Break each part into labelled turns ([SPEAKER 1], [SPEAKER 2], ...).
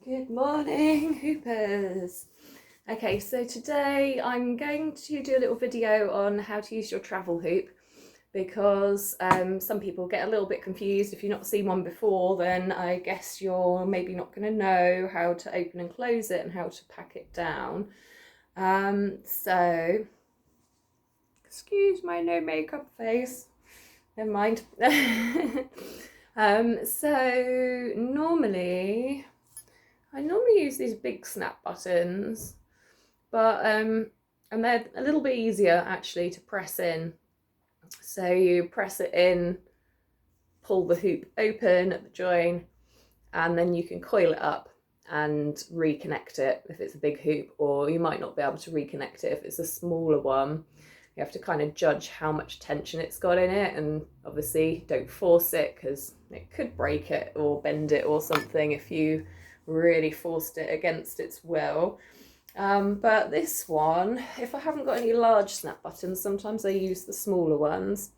[SPEAKER 1] Good morning, Hoopers. Okay, so today I'm going to do a little video on how to use your travel hoop because some people get a little bit confused. If you've not seen one before, then I guess you're maybe not going to know how to open and close it and how to pack it down. So, excuse my no makeup face. Never mind. So normally I use these big snap buttons, but and they're a little bit easier actually to press in. So you press it in, pull the hoop open at the join, and then you can coil it up and reconnect it if it's a big hoop, or you might not be able to reconnect it if it's a smaller one. You have to kind of judge how much tension it's got in it, and obviously don't force it because it could break it or bend it or something if you really forced it against its will. But this one, if I haven't got any large snap buttons, sometimes I use the smaller ones.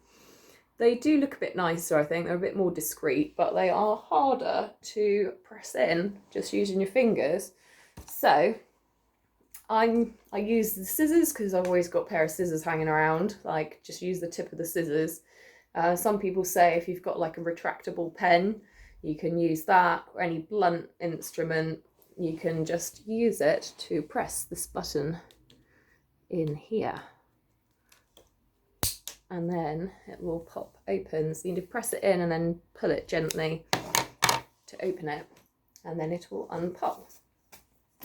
[SPEAKER 1] They do look a bit nicer, I think. They're a bit more discreet, but they are harder to press in just using your fingers. So I use the scissors because I've always got a pair of scissors hanging around. Like, just use the tip of the scissors. Some people say if you've got like a retractable pen, you can use that, or any blunt instrument, you can just use it to press this button in here. And then it will pop open. So you need to press it in and then pull it gently to open it, and then it will unpop.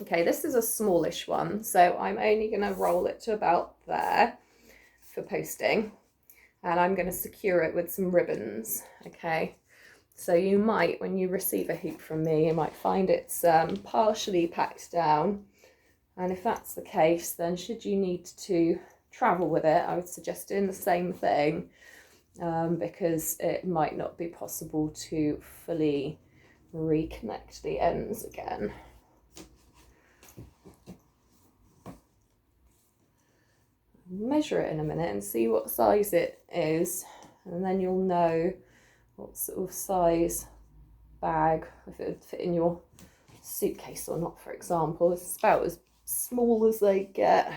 [SPEAKER 1] Okay, this is a smallish one, so I'm only going to roll it to about there for posting, and I'm going to secure it with some ribbons. Okay, so you might, when you receive a hoop from me, you might find it's partially packed down, and if that's the case, then should you need to travel with it, I would suggest doing the same thing, because it might not be possible to fully reconnect the ends again. Measure it in a minute and see what size it is, and then you'll know what sort of size bag, if it would fit in your suitcase or not, for example. It's about as small as they get.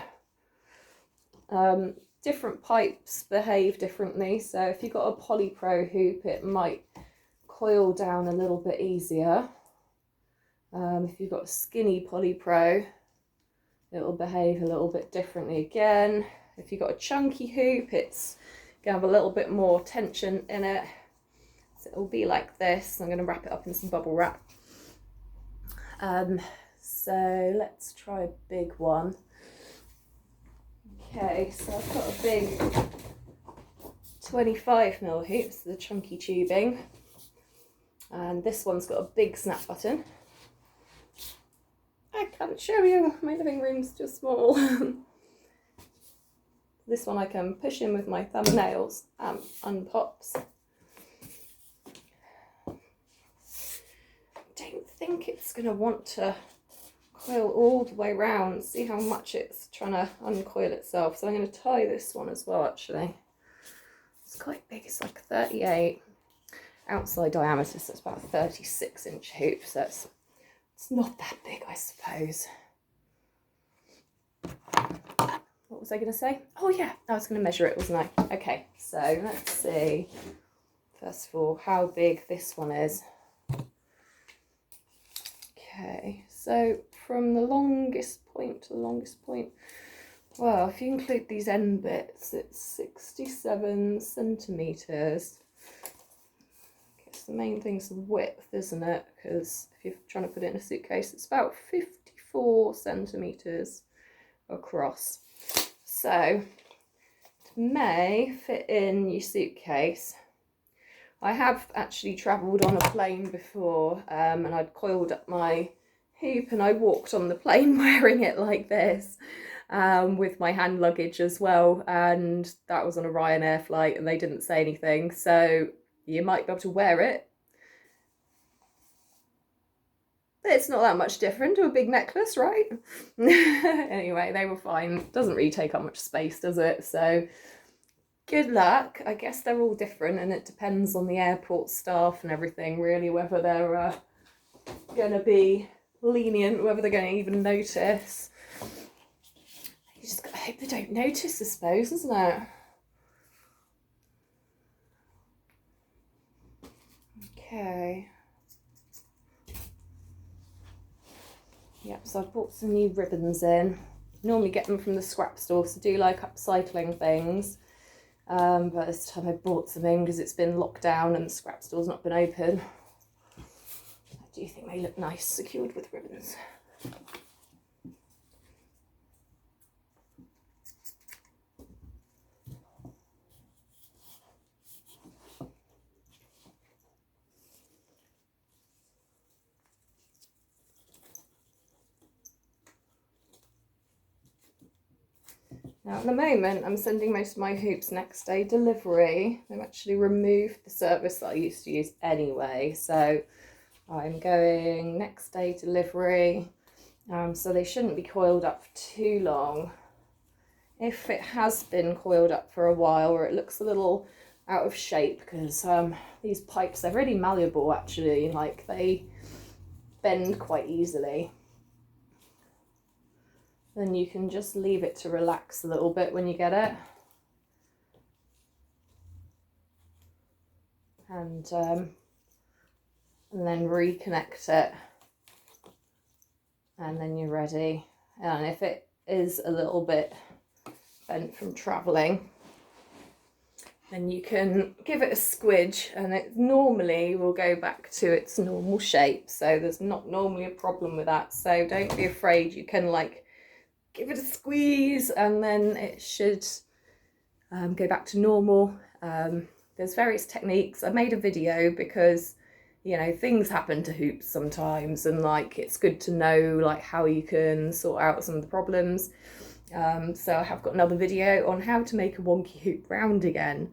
[SPEAKER 1] Different pipes behave differently, so if you've got a Polypro hoop, it might coil down a little bit easier. If you've got a skinny Polypro, it will behave a little bit differently again. If you've got a chunky hoop, it's going to have a little bit more tension in it. So it will be like this. I'm going to wrap it up in some bubble wrap. So let's try a big one. Okay, so I've got a big 25mm hoop, so the chunky tubing. And this one's got a big snap button. I can't show you, my living room's too small. This one I can push in with my thumbnails and unpops. Don't think it's going to want to coil all the way around. See how much it's trying to uncoil itself. So I'm going to tie this one as well, actually. It's quite big, it's like 38 outside diameter, so it's about a 36-inch hoop, so it's not that big, I suppose. What was I going to say? Oh yeah, I was going to measure it, wasn't I? Okay, so let's see, first of all, how big this one is. Okay, so from the longest point to the longest point, well, if you include these end bits, it's 67 centimetres. The main thing's the width, isn't it? Because if you're trying to put it in a suitcase, it's about 54 centimetres across. So it may fit in your suitcase. I have actually travelled on a plane before, and I'd coiled up my hoop and I walked on the plane wearing it like this, with my hand luggage as well, and that was on a Ryanair flight and they didn't say anything, so you might be able to wear it. It's not that much different to a big necklace, right? Anyway, they were fine. Doesn't really take up much space, does it? So good luck. I guess they're all different, and it depends on the airport staff and everything, really, whether they're going to be lenient whether they're going to even notice. You just got to hope they don't notice, I suppose, isn't it? Okay. Yep, so I've bought some new ribbons in. Normally get them from the scrap store, so do like upcycling things. But this time I bought some in because it's been locked down and the scrap store's not been open. I do think they look nice secured with ribbons. Now at the moment I'm sending most of my hoops next day delivery. They've actually removed the service that I used to use anyway, so I'm going next day delivery, so they shouldn't be coiled up for too long. If it has been coiled up for a while or it looks a little out of shape, because these pipes, they're really malleable actually, like they bend quite easily, then you can just leave it to relax a little bit when you get it. And then reconnect it, and then you're ready. And if it is a little bit bent from traveling, then you can give it a squidge and it normally will go back to its normal shape. So there's not normally a problem with that, so don't be afraid. You can like give it a squeeze and then it should go back to normal. There's various techniques. I made a video because, you know, things happen to hoops sometimes, and like it's good to know like how you can sort out some of the problems. So I have got another video on how to make a wonky hoop round again.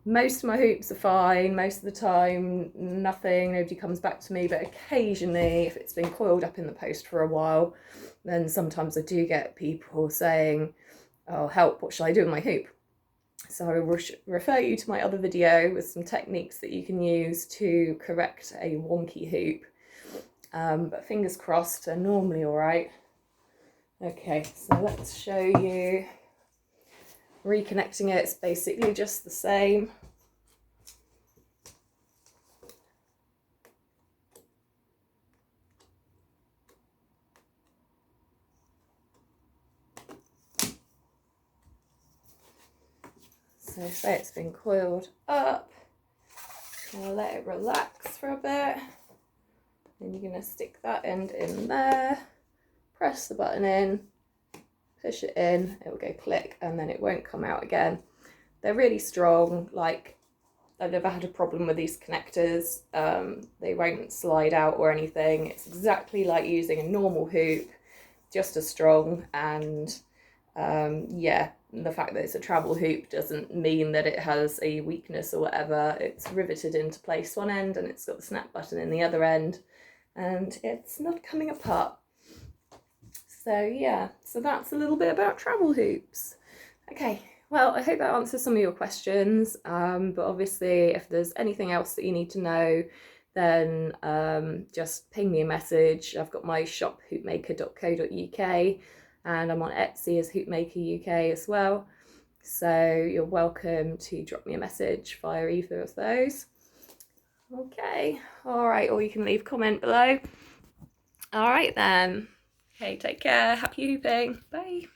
[SPEAKER 1] Most of my hoops are fine most of the time, nobody comes back to me, but occasionally if it's been coiled up in the post for a while, then sometimes I do get people saying, oh help, what shall I do with my hoop? So I will refer you to my other video with some techniques that you can use to correct a wonky hoop. But fingers crossed, they're normally all right. Okay, so let's show you reconnecting it. It's basically just the same. So say it's been coiled up, I'll let it relax for a bit. Then you're going to stick that end in there, press the button in, push it in, it will go click, and then it won't come out again. They're really strong, like I've never had a problem with these connectors. They won't slide out or anything. It's exactly like using a normal hoop, just as strong. And yeah, the fact that it's a travel hoop doesn't mean that it has a weakness or whatever. It's riveted into place one end and it's got the snap button in the other end, and it's not coming apart. So yeah, so that's a little bit about travel hoops. Okay, well, I hope that answers some of your questions, but obviously if there's anything else that you need to know, then just ping me a message. I've got my shop, hoopmaker.co.uk, and I'm on Etsy as Hoopmaker UK as well. So you're welcome to drop me a message via either of those. Okay, all right, or you can leave a comment below. All right then. Okay, take care. Happy hooping. Bye.